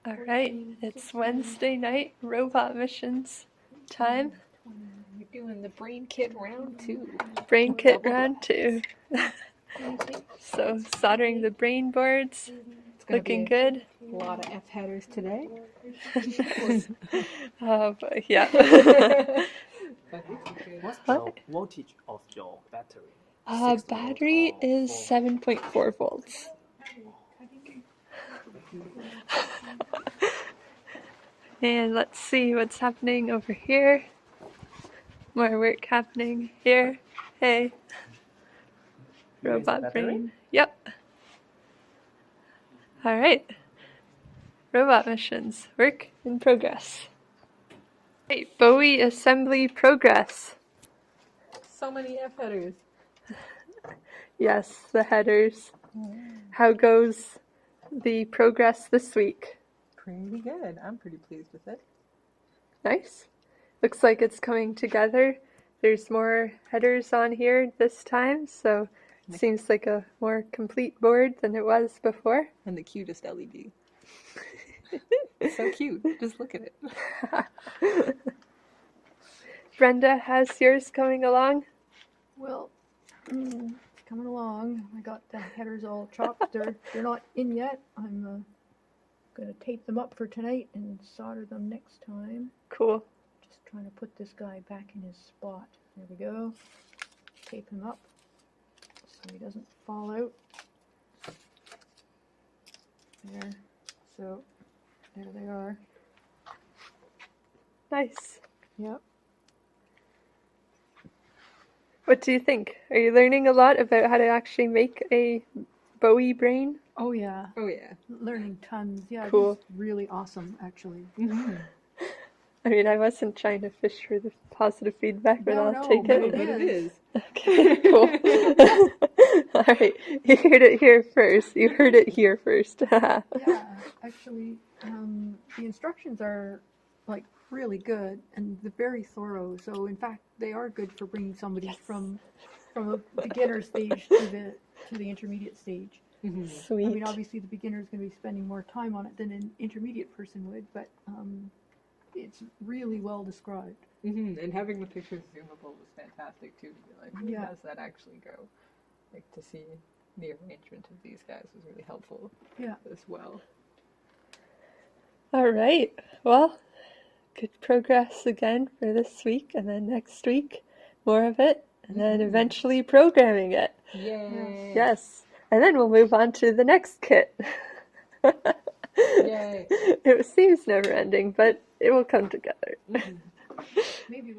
All right, it's Wednesday night, robot missions time. We're doing the brain kit round 2. Brain kit round 2. So soldering the brain boards, looking good. A lot of F headers today. Oh, but yeah. What's the voltage of your battery? Battery is 7.4 volts. And let's see what's happening over here. More work happening here. Hey. Robot brain. Yep. All right. Robot missions. Work in progress. Hey, Bowie assembly progress. So many F headers. Yes, the headers. How goes the progress this week? Pretty good. I'm pretty pleased with it. Nice. Looks like it's coming together. There's more headers on here this time, so it seems like a more complete board than it was before. And the cutest LED. So cute. Just look at it. Brenda, how's yours coming along? Well, it's coming along. I got the headers all chopped. They're not in yet. I'm going to tape them up for tonight and solder them next time. Cool. Just trying to put this guy back in his spot. There we go. Tape him up so he doesn't fall out. There. So, there they are. Nice. Yep. What do you think? Are you learning a lot about how to actually make a Bowie brain? Oh yeah. Oh yeah. Learning tons. Yeah, Cool. It's really awesome actually. I mean, I wasn't trying to fish for the positive feedback, but I'll take but it. But it is. Okay, cool. All right, you heard it here first. You heard it here first. Yeah, actually, the instructions are like really good and they're very thorough. So in fact, they are good for bringing somebody from a beginner stage to the intermediate stage. Sweet. I mean, obviously the beginner is going to be spending more time on it than an intermediate person would, but it's really well described. And having the pictures zoomable was fantastic too. To be like, Yeah. how does that actually go? Like to see the arrangement of these guys was really helpful. Yeah. As well. All right. Well, good progress again for this week, and then next week, more of it, and then eventually programming it. Yay! Yes. And then we'll move on to the next kit. Yay! It seems never ending, but it will come together. Maybe